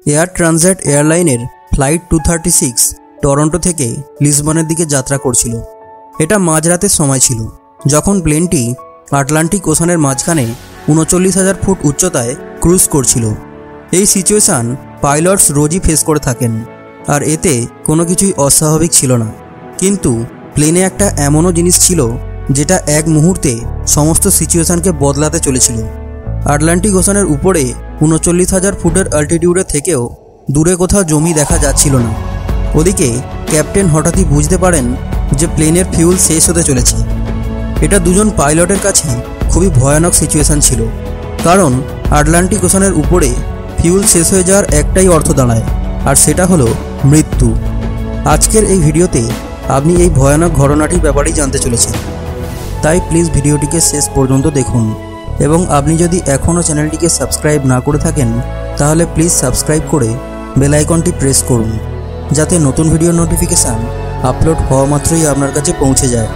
Air transit এয়ারলাইনের flight 236 Toronto থেকে লিসবনের দিকে যাত্রা করছিল। এটা মাঝরাতের সময় ছিল যখন প্লেনটি আটলান্টিক ওশানের মাঝখানে ৩৯,০০০ ফুট উচ্চতায় ক্রুজ করছিল। এই সিচুয়েশান পাইলটস রোজই ফেস করে থাকেন, আর এতে কোনো কিছুই অস্বাভাবিক ছিল না। কিন্তু প্লেনে একটা এমনও জিনিস ছিল যেটা এক মুহূর্তে সমস্ত সিচুয়েশানকে বদলাতে চলেছিল। আটলান্টিক ওশানের উপরে ৩৯,০০০ ফুটের অল্টিটিউডে থেকেও দূরে কোথাও জমি দেখা যাচ্ছিল না। ওদিকে ক্যাপ্টেন হঠাৎই বুঝতে পারেন যে প্লেনের ফিউল শেষ হতে চলেছে। এটা দুজন পাইলটের কাছে খুবই ভয়ানক সিচুয়েশান ছিল, কারণ আটলান্টিক ওশানের উপরে ফিউল শেষ হয়ে যাওয়ার একটাই অর্থ দাঁড়ায়, আর সেটা হলো মৃত্যু। আজকের এই ভিডিওতে আপনি এই ভয়ানক ঘটনাটির ব্যাপারেই জানতে চলেছেন, তাই প্লিজ ভিডিওটিকে শেষ পর্যন্ত দেখুন। এবং আপনি যদি এখনও চ্যানেলটিকে সাবস্ক্রাইব না করে থাকেন তাহলে প্লিজ সাবস্ক্রাইব করে বেল আইকনটি প্রেস করুন, যাতে নতুন ভিডিও নোটিফিকেশান আপলোড হওয়া মাত্রই আপনার কাছে পৌঁছে যায়।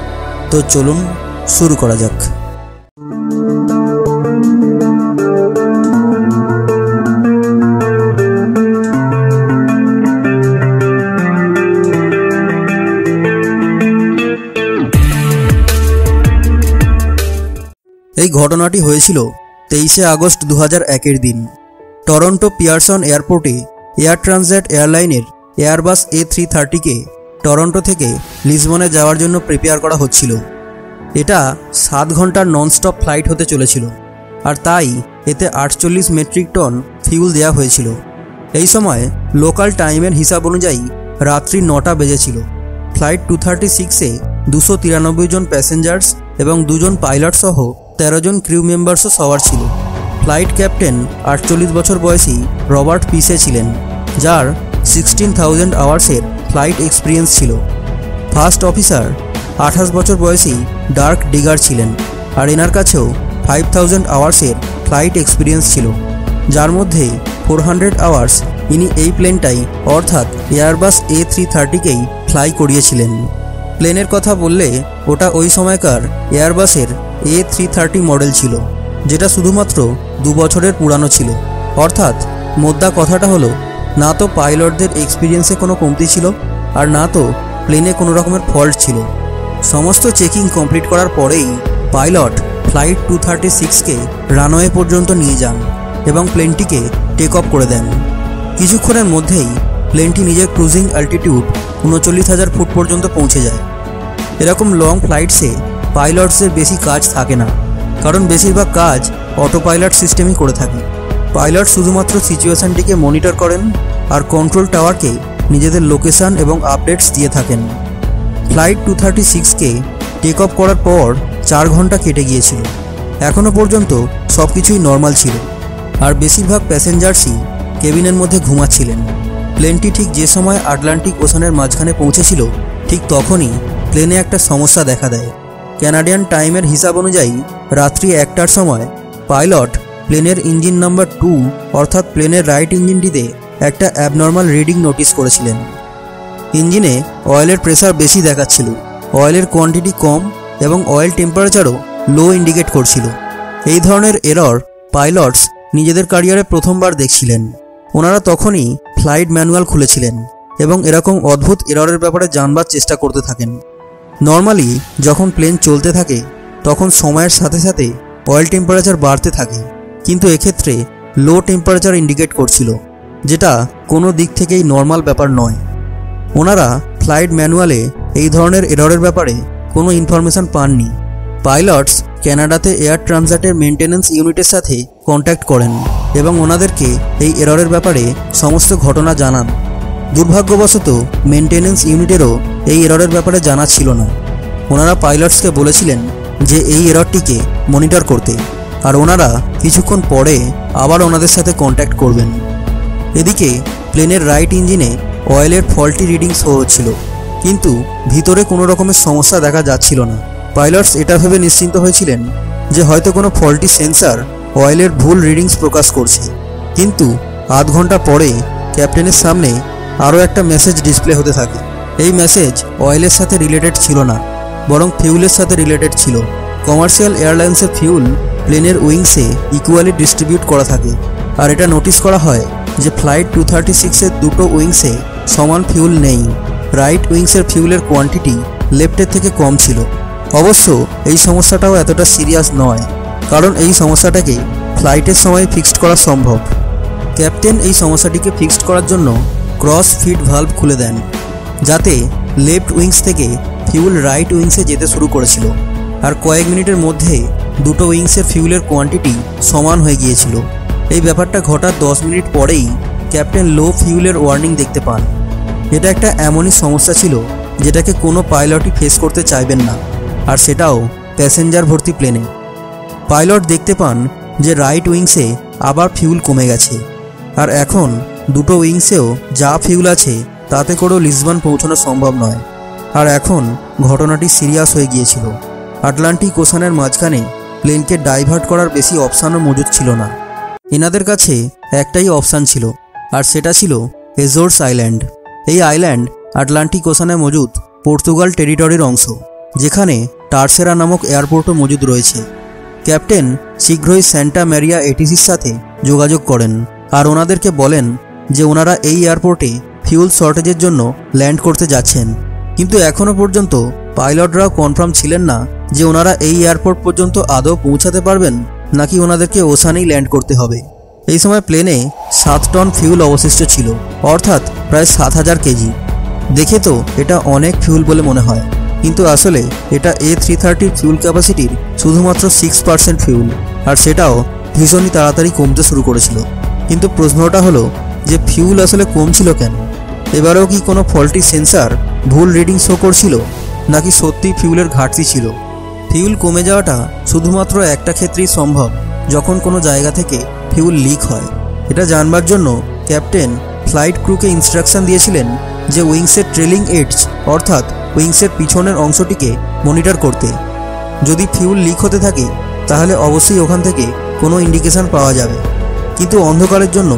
তো চলুন শুরু করা যাক। এই ঘটনাটি হয়েছিল 23শে আগস্ট 2001 দিন। টরন্টো পিয়ারসন এয়ারপোর্টে এয়ার ট্রানজিট এয়ারলাইনের এয়ারবাস A330কে টরন্টো থেকে লিসবনে যাওয়ার জন্য প্রিপেয়ার করা হচ্ছিল। এটা 7 ঘন্টার ননস্টপ ফ্লাইট হতে চলেছিল, আর তাই এতে 48 মেট্রিক টন ফিউল দেওয়া হয়েছিল। এই সময় লোকাল টাইমের হিসাব অনুযায়ী রাত্রি 9টা বেজেছিল। ফ্লাইট 236-এ 293 জন প্যাসেঞ্জার্স এবং 2 জন পাইলট সহ 13 জন ক্রিউ মেম্বার্সও সওয়ার ছিল। ফ্লাইট ক্যাপ্টেন 48 বছর বয়সী রবার্ট পিসে ছিলেন, যার 16,000 আওয়ার্সের ফ্লাইট এক্সপিরিয়েন্স ছিল। ফার্স্ট অফিসার 28 বছর বয়সী ডার্ক ডিগার ছিলেন, আর এনার কাছেও 5,000 আওয়ার্সের ফ্লাইট এক্সপিরিয়েন্স ছিল, যার মধ্যে 400 আওয়ার্স ইনি এই প্লেনটাই অর্থাৎ এয়ারবাস A330কেই ফ্লাই করিয়েছিলেন। প্লেনের কথা বললে ওটা ওই সময়কার এয়ারবাসের A330 মডেল ছিল, যেটা শুধুমাত্র 2 বছরের পুরানো ছিল। অর্থাৎ মোদ্দা কথাটা হলো, না তো পাইলটদের এক্সপিরিয়েন্সে কোনো কমতি ছিল, আর না তো প্লেনে কোনো রকমের ফল্ট ছিল। সমস্ত চেকিং কমপ্লিট করার পরেই পাইলট ফ্লাইট 236কে রানওয়ে পর্যন্ত নিয়ে যান এবং প্লেনটিকে টেক অফ করে দেন। কিছুক্ষণের মধ্যেই প্লেনটি নিজের ক্রুজিং অল্টিটিউড 39,000 ফুট পর্যন্ত পৌঁছে যায়। এরকম লং ফ্লাইটসে পাইলটসের বেশি কাজ থাকে না, কারণ বেশিরভাগ কাজ অটো পাইলট সিস্টেমই করে থাকে। পাইলট শুধুমাত্র সিচুয়েশানটিকে মনিটর করেন আর কন্ট্রোল টাওয়ারকে নিজেদের লোকেশান এবং আপডেটস দিয়ে থাকেন। ফ্লাইট 236কে টেক অফ করার পর 4 ঘন্টা কেটে গিয়েছিল। এখনও পর্যন্ত সব কিছুই নর্মাল ছিল, আর বেশিরভাগ প্যাসেঞ্জার্সই কেবিনের মধ্যে ঘুমাচ্ছিলেন। প্লেনটি ঠিক যে সময় আটলান্টিক ওশানের মাঝখানে পৌঁছেছিল, ঠিক তখনই প্লেনে একটা সমস্যা দেখা দেয়। কানাডিয়ান টাইমের হিসাব অনুযায়ী রাত্রি 1টার সময় পাইলট প্লেনের ইঞ্জিন নাম্বার 2 অর্থাৎ প্লেনের রাইট ইঞ্জিনটিতে একটা অ্যাবনর্মাল রিডিং নোটিস করেছিলেন। ইঞ্জিনে অয়েলের প্রেসার বেশি দেখাচ্ছিল, অয়েলের কোয়ান্টিটি কম এবং অয়েল টেম্পারেচারও লো ইন্ডিকেট করছিল। এই ধরনের এরর পাইলটস নিজেদের ক্যারিয়ারে প্রথমবার দেখছিলেন। ওনারা তখনই ফ্লাইট ম্যানুয়াল খুলেছিলেন এবং এরকম অদ্ভুত এররের ব্যাপারে জানবার চেষ্টা করতে থাকেন। নর্মালি যখন প্লেন চলতে থাকে তখন সময়ের সাথে সাথে অয়েল টেম্পারেচার বাড়তে থাকে, কিন্তু এক্ষেত্রে লো টেম্পারেচার ইন্ডিকেট করছিল, যেটা কোনো দিক থেকেই নর্মাল ব্যাপার নয়। ওনারা ফ্লাইট ম্যানুয়ালে এই ধরনের এররের ব্যাপারে কোনো ইনফরমেশান পাননি। পাইলটস কানাডাতে এয়ার ট্রানজিটের মেনটেন্যান্স ইউনিটের সাথে কন্ট্যাক্ট করেন এবং ওনাদেরকে এই এররের ব্যাপারে সমস্ত ঘটনা জানান। দুর্ভাগ্যবশত মেনটেন্যান্স ইউনিটেরও এই এররের ব্যাপারে জানা ছিল না। ওনারা পাইলটসকে বলেছিলেন যে এই এররটিকে মনিটর করতে, আর ওনারা কিছুক্ষণ পরে আবার ওনাদের সাথে কন্ট্যাক্ট করবেন। এদিকে প্লেনের রাইট ইঞ্জিনে অয়েলের ফল্টি রিডিং শো হচ্ছিল, কিন্তু ভিতরে কোনো রকমের সমস্যা দেখা যাচ্ছিল না। পাইলটস এটা ভেবে নিশ্চিন্ত হয়েছিলেন যে হয়তো কোনো ফল্টি সেন্সার অয়েলের ভুল রিডিংস প্রকাশ করছে। কিন্তু আধ ঘন্টা পরে ক্যাপ্টেনের সামনে আরও একটা মেসেজ ডিসপ্লে হতে থাকে। এই মেসেজ অয়েলের সাথে রিলেটেড ছিল না, বরং ফিউলের সাথে রিলেটেড ছিল। কমার্শিয়াল এয়ারলাইন্সের ফিউল প্লেনের উইংসে ইকুয়ালি ডিস্ট্রিবিউট করা থাকে, আর এটা নোটিস করা হয় যে ফ্লাইট 236-এর দুটো উইংসে সমান ফিউল নেই। রাইট উইংসের ফিউলের কোয়ান্টিটি লেফটের থেকে কম ছিল। অবশ্য এই সমস্যাটাও এতটা সিরিয়াস নয়, কারণ এই সমস্যাটাকে ফ্লাইটের সময় ফিক্সড করা সম্ভব। ক্যাপ্টেন এই সমস্যাটিকে ফিক্সড করার জন্য ক্রস ফিড ভালভ খুলে দেন, যাতে লেফট উইংস থেকে ফিউল রাইট উইংসে যেতে শুরু করেছিল। আর কয়েক মিনিটের মধ্যে দুটো উইংসের ফিউলের কোয়ান্টিটি সমান হয়ে গিয়েছিল। এই ব্যাপারটা ঘটার 10 মিনিট পরেই ক্যাপ্টেন লো ফিউলের ওয়ার্নিং দেখতে পান। এটা একটা এমনই সমস্যা ছিল যেটাকে কোনো পাইলটই ফেস করতে চাইবেন না, আর সেটাও প্যাসেঞ্জার ভর্তি প্লেনে। পাইলট দেখতে পান যে রাইট উইংসে আবার ফিউল কমে গেছে, আর এখন দুটো উইংসেও যা ফিউল আছে তাতে করেও লিসবন পৌঁছানো সম্ভব নয়। আর এখন ঘটনাটি সিরিয়াস হয়ে গিয়েছিল। আটলান্টিক ওশানের মাঝখানে প্লেনকে ডাইভার্ট করার বেশি অপশানও মজুদ ছিল না। এনাদের কাছে একটাই অপশান ছিল, আর সেটা ছিল এজোর্স আইল্যান্ড। এই আইল্যান্ড আটলান্টিক ওশানে মজুদ পর্তুগাল টেরিটরির অংশ, যেখানে টারসেরা নামক এয়ারপোর্টও মজুদ রয়েছে। ক্যাপ্টেন শীঘ্রই সান্টা ম্যারিয়া এটিসির সাথে যোগাযোগ করেন আর ওনাদেরকে বলেন যে ওনারা এই এয়ারপোর্টে ফিউল শর্টেজের জন্য ল্যান্ড করতে যাচ্ছেন। কিন্তু এখনও পর্যন্ত পাইলটরাও কনফার্ম ছিলেন না যে ওনারা এই এয়ারপোর্ট পর্যন্ত আদৌ পৌঁছাতে পারবেন নাকি ওনাদেরকে ওশানেই ল্যান্ড করতে হবে। এই সময় প্লেনে 7 টন ফিউল অবশিষ্ট ছিল, অর্থাৎ প্রায় 7000 কেজি। দেখে তো এটা অনেক ফিউল বলে মনে হয়, কিন্তু আসলে এটা A330 ফিউল ক্যাপাসিটির শুধুমাত্র 6% ফিউল, আর সেটাও ভীষণই তাড়াতাড়ি কমতে শুরু করেছিল। কিন্তু প্রশ্নটা হলো যে ফিউল আসলে কমছিল কেন? এবারেও কি কোনো ফল্টি সেন্সার ভুল রিডিং শো করছিল, নাকি সত্যি ফিউলের ঘাটতি ছিল? ফিউল কমে যাওয়াটা শুধুমাত্র একটা ক্ষেত্রেই সম্ভব, যখন কোনো জায়গা থেকে ফিউল লিক হয়। এটা জানবার জন্য ক্যাপ্টেন ফ্লাইট ক্রুকে ইনস্ট্রাকশন দিয়েছিলেন যে উইংসের ট্রেলিং এডজ অর্থাৎ উইংসের পিছনের অংশটিকে মনিটর করতে। যদি ফিউল লিক হতে থাকে তাহলে অবশ্যই ওখান থেকে কোনো ইন্ডিকেশন পাওয়া যাবে, কিন্তু অন্ধকারের জন্য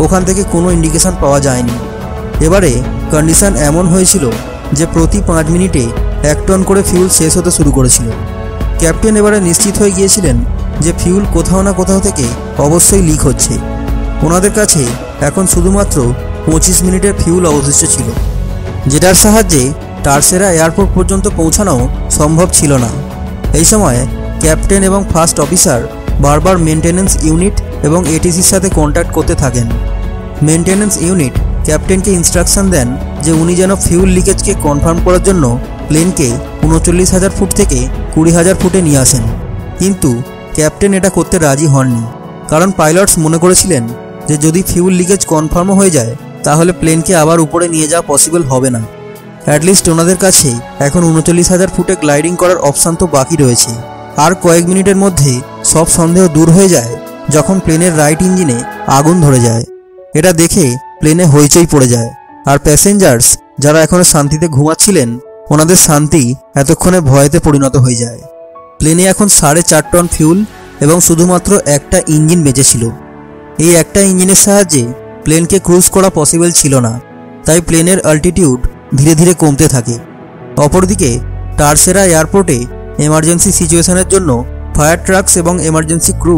ওখান থেকে কোনো ইন্ডিকেশন পাওয়া যায়নি। এবারে কন্ডিশন এমন হয়েছিল যে প্রতি 5 মিনিটে 1 টন করে ফিউল শেষ হতে শুরু করেছিল। ক্যাপ্টেন এবারে নিশ্চিত হয়ে গিয়েছিলেন যে ফিউল কোথাও না কোথাও থেকে অবশ্যই লিক হচ্ছে। ওনাদের কাছে এখন শুধুমাত্র 25 মিনিটের ফিউল অবশিষ্ট ছিল, যেটার সাহায্যে টারসেরা এয়ারপোর্ট পর্যন্ত পৌঁছানো সম্ভব ছিল না। এই সময় ক্যাপ্টেন এবং ফার্স্ট অফিসার বারবার মেনটেন্যান্স ইউনিট এবং এটিসির সাথে কন্ট্যাক্ট করতে থাকেন। মেনটেন্যান্স ইউনিট ক্যাপ্টেনকে ইনস্ট্রাকশন দেন যে উনি যেন ফিউল লিকেজকে কনফার্ম করার জন্য প্লেনকে 39,000 ফুট থেকে 20,000 ফুটে নিয়ে আসেন। কিন্তু ক্যাপ্টেন এটা করতে রাজি হননি, কারণ পাইলটস মনে করেছিলেন যে যদি ফিউল লিকেজ কনফার্মও হয়ে যায় তাহলে প্লেনকে আবার উপরে নিয়ে যাওয়া পসিবল হবে না। অ্যাটলিস্ট ওনাদের কাছে এখন 39,000 ফুটে গ্লাইডিং করার অপশান তো বাকি রয়েছে। আর কয়েক মিনিটের মধ্যে সব সন্দেহ দূর হয়ে যায় যখন প্লেনের রাইট ইঞ্জিনে আগুন ধরে যায়। এটা দেখে প্লেনে হইচই পড়ে যায়, আর প্যাসেঞ্জার্স যারা এখনো শান্তিতে ঘুমাচ্ছিলেন ওনাদের শান্তি এতক্ষণে ভয়েতে পরিণত হয়ে যায়। প্লেনে এখন 4.5 টন ফিউল এবং শুধুমাত্র একটা ইঞ্জিন বেঁচে ছিল। এই একটা ইঞ্জিনের সাহায্যে প্লেনকে ক্রুজ করা পসিবল ছিল না, তাই প্লেনের অল্টিটিউড ধীরে ধীরে কমতে থাকে। অপরদিকে টারসেরা এয়ারপোর্টে এমার্জেন্সি সিচুয়েশনের জন্য ফায়ার ট্রাকস এবং এমার্জেন্সি ক্রু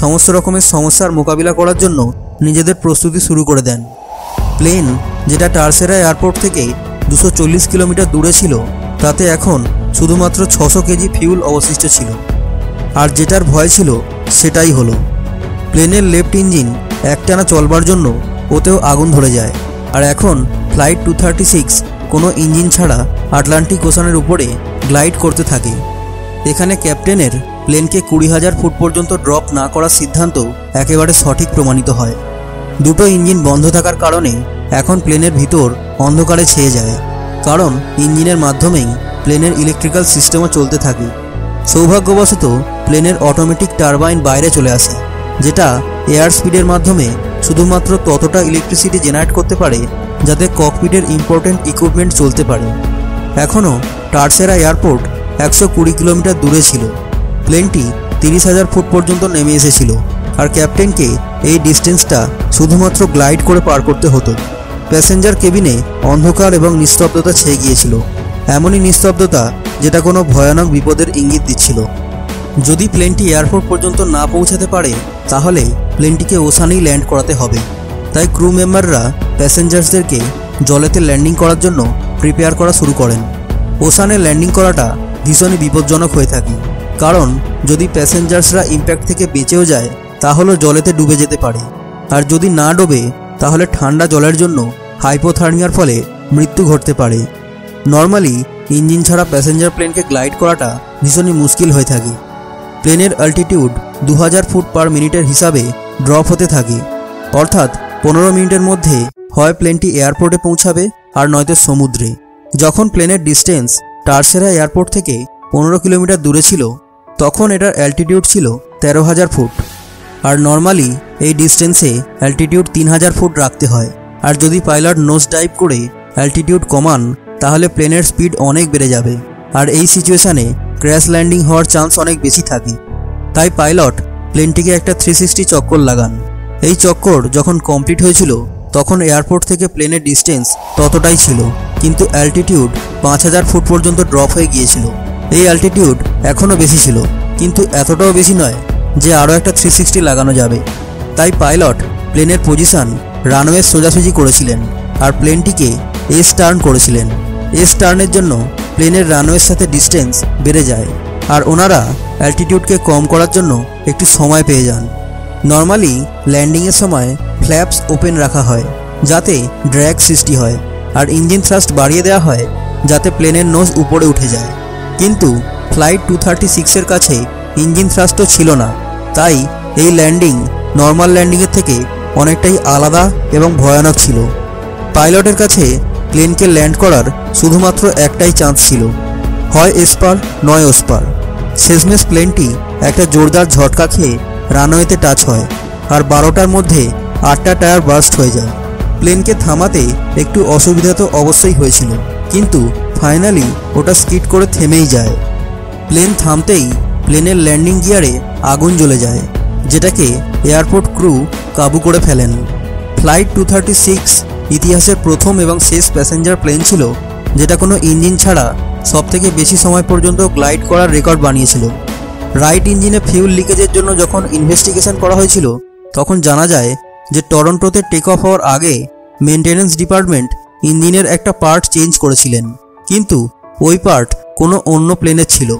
সমস্ত রকমের সমস্যার মোকাবিলা করার জন্য নিজেদের প্রস্তুতি শুরু করে দেন। প্লেন যেটা টারসেরা এয়ারপোর্ট থেকে 240 কিলোমিটার দূরে ছিল, তাতে এখন শুধুমাত্র 600 কেজি ফিউল অবশিষ্ট ছিল। আর যেটার ভয় ছিল সেটাই হলো প্লেনের লেফট ইঞ্জিন একটানা চলবার জন্য ওতেও আগুন ধরে যায়। আর এখন ফ্লাইট 236 কোনো ইঞ্জিন ছাড়া আটলান্টিক ওশানের উপরে গ্লাইড করতে থাকে। এখানে ক্যাপ্টেনের প্লেনকে 20,000 ফুট পর্যন্ত ড্রপ না করার সিদ্ধান্ত একেবারে সঠিক প্রমাণিত হয়। দুটো ইঞ্জিন বন্ধ থাকার কারণে এখন প্লেনের ভিতর অন্ধকারে ছেয়ে যায়, কারণ ইঞ্জিনের মাধ্যমেই প্লেনের ইলেকট্রিক্যাল সিস্টেমও চলতে থাকে। সৌভাগ্যবশত প্লেনের অটোমেটিক টারবাইন বাইরে চলে আসে, যেটা এয়ার স্পিডের মাধ্যমে শুধুমাত্র ততটা ইলেকট্রিসিটি জেনারেট করতে পারে যাতে ককপিটের ইম্পর্টেন্ট ইকুইপমেন্ট চলতে পারে। এখনও টারসেরা এয়ারপোর্ট 120 কিলোমিটার দূরে ছিল। প্লেনটি 30,000 ফুট পর্যন্ত নেমে এসেছিল, আর ক্যাপ্টেনকে এই ডিস্টেন্সটা শুধুমাত্র গ্লাইড করে পার করতে হতো। প্যাসেঞ্জার কেবিনে অন্ধকার এবং নিস্তব্ধতা ছেয়ে গিয়েছিল, এমনই নিস্তব্ধতা যেটা কোনো ভয়ানক বিপদের ইঙ্গিত দিচ্ছিল। যদি প্লেনটি এয়ারপোর্ট পর্যন্ত না পৌঁছাতে পারে তাহলে প্লেনটিকে ওশানেই ল্যান্ড করাতে হবে। তাই ক্রু মেম্বাররা প্যাসেঞ্জার্সদেরকে জলেতে ল্যান্ডিং করার জন্য প্রিপেয়ার করা শুরু করেন। ওশানে ল্যান্ডিং করাটা ভীষণই বিপজ্জনক হয়ে থাকে, কারণ যদি প্যাসেঞ্জার্সরা ইম্প্যাক্ট থেকে বেঁচেও যায় তাহলে জলেতে ডুবে যেতে পারে, আর যদি না ডোবে তাহলে ঠান্ডা জলের জন্য হাইপোথার্মিয়ার ফলে মৃত্যু ঘটতে পারে। নর্মালি ইঞ্জিন ছাড়া প্যাসেঞ্জার প্লেনকে গ্লাইড করাটা ভীষণই মুশকিল হয়ে থাকে। প্লেনের অ্যালটিটিউড 2000 ফুট পার মিনিটের হিসাবে ড্রপ হতে থাকে, অর্থাৎ 15 মিনিটের মধ্যে হয় প্লেনটি এয়ারপোর্টে পৌঁছাবে আর নয়তো সমুদ্রে। যখন প্লেনের ডিস্টেন্স টারসেরা এয়ারপোর্ট থেকে 15 কিলোমিটার দূরে ছিল তখন এটার অ্যালটিটিউড ছিল 13,000 ফুট, আর নর্মালি এই ডিস্টেন্সে অ্যালটিটিউড 3000 ফুট রাখতে হয়। আর যদি পাইলট নোজ ডাইভ করে অ্যালটিটিউড কমান তাহলে প্লেনের স্পিড অনেক বেড়ে যাবে, আর এই সিচুয়েশানে ক্র্যাশ ল্যান্ডিং হওয়ার চান্স অনেক বেশি থাকে। তাই পাইলট প্লেনটিকে একটা 360 চক্কর লাগান। এই চক্কর যখন কমপ্লিট হয়েছিল তখন এয়ারপোর্ট থেকে প্লেনের ডিস্টেন্স ততটাই ছিল, কিন্তু অ্যালটিটিউড 5000 ফুট পর্যন্ত ড্রপ হয়ে গিয়েছিল। এই অ্যালটিটিউড এখনও বেশি ছিল, কিন্তু এতটাও বেশি নয় যে আরও একটা 360 লাগানো যাবে। তাই পাইলট প্লেনের পজিশন রানওয়ে সোজাসুজি করেছিলেন আর প্লেনটিকে এস টার্ন করেছিলেন। এস টার্নের জন্য প্লেনের রানওয়ের সাথে ডিস্টেন্স বেড়ে যায়, আর ওনারা অ্যালটিটিউডকে কম করার জন্য একটু সময় পেয়ে যান। নর্মালি ল্যান্ডিংয়ের সময় ফ্ল্যাপস ওপেন রাখা হয় যাতে ড্র্যাগ সৃষ্টি হয়, আর ইঞ্জিন থ্রাস্ট বাড়িয়ে দেওয়া হয় যাতে প্লেনের নোজ উপরে উঠে যায়। কিন্তু ফ্লাইট 236-এর কাছে ইঞ্জিন থ্রাস্টও ছিল না, তাই এই ল্যান্ডিং নর্মাল ল্যান্ডিংয়ের থেকে অনেকটাই আলাদা এবং ভয়ানক ছিল। পাইলটের কাছে প্লেনকে ল্যান্ড করার শুধুমাত্র একটাই চান্স ছিল, হয় এসপার নয় ওসপার। শেষমেশ প্লেনটি একটা জোরদার ঝটকা খেয়ে রানওয়েতে টাচ হয়, আর 12টার মধ্যে 8টা টায়ার বার্স্ট হয়ে যায়। প্লেনকে থামাতে একটু অসুবিধা তো অবশ্যই হয়েছিল, কিন্তু ফাইনালি ওটা স্কিড করে থেমেই যায়। প্লেন থামতেই প্লেনের ল্যান্ডিং গিয়ারে আগুন জ্বলে যায়, যেটাকে এয়ারপোর্ট ক্রু কাবু করে ফেলেন। ফ্লাইট 236 ইতিহাসের প্রথম এবং শেষ প্যাসেঞ্জার প্লেন ছিল যেটা কোনো ইঞ্জিন ছাড়া সবথেকে বেশি সময় পর্যন্ত গ্লাইড করার রেকর্ড বানিয়েছিল। রাইট ইঞ্জিনে ফিউল লিকেজের জন্য যখন ইনভেস্টিগেশন করা হয়েছিল তখন জানা যায় যে টরন্টোতে টেক অফ হওয়ার আগে মেনটেন্যান্স ডিপার্টমেন্ট ইঞ্জিনের একটা পার্ট চেঞ্জ করেছিলেন, কিন্তু ওই পার্ট কোনো অন্য প্লেনের ছিল।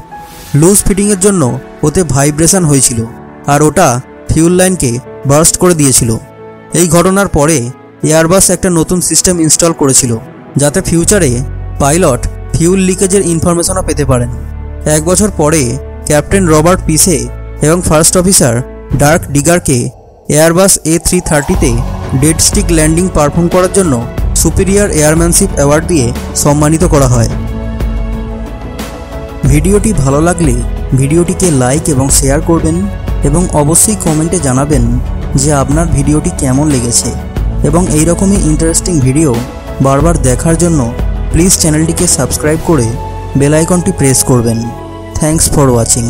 লুজ ফিটিংয়ের জন্য ওতে ভাইব্রেশন হয়েছিল, আর ওটা ফিউল লাইনকে বার্স্ট করে দিয়েছিল। এই ঘটনার পরে এয়ারবাস একটা নতুন সিস্টেম ইনস্টল করেছিল যাতে ফিউচারে পাইলট ফিউল লিকেজের ইনফরমেশনও পেতে পারেন। 1 বছর পরে ক্যাপ্টেন রবার্ট পিসে এবং ফার্স্ট অফিসার ডার্ক ডিগারকে এয়ারবাস A330-তে ডেড স্টিক ল্যান্ডিং পারফর্ম করার জন্য সুপিরিয়র এয়ারম্যানশিপ অ্যাওয়ার্ড দিয়ে সম্মানিত করা হয়। ভিডিওটি ভালো লাগলে ভিডিওটিকে লাইক এবং শেয়ার করবেন, এবং অবশ্যই কমেন্টে জানাবেন যে আপনার ভিডিওটি কেমন লেগেছে, এবং এইরকমই ইন্টারেস্টিং ভিডিও বারবার দেখার জন্য প্লিজ চ্যানেলটিকে সাবস্ক্রাইব করে বেল আইকনটি প্রেস করবেন। Thanks for watching.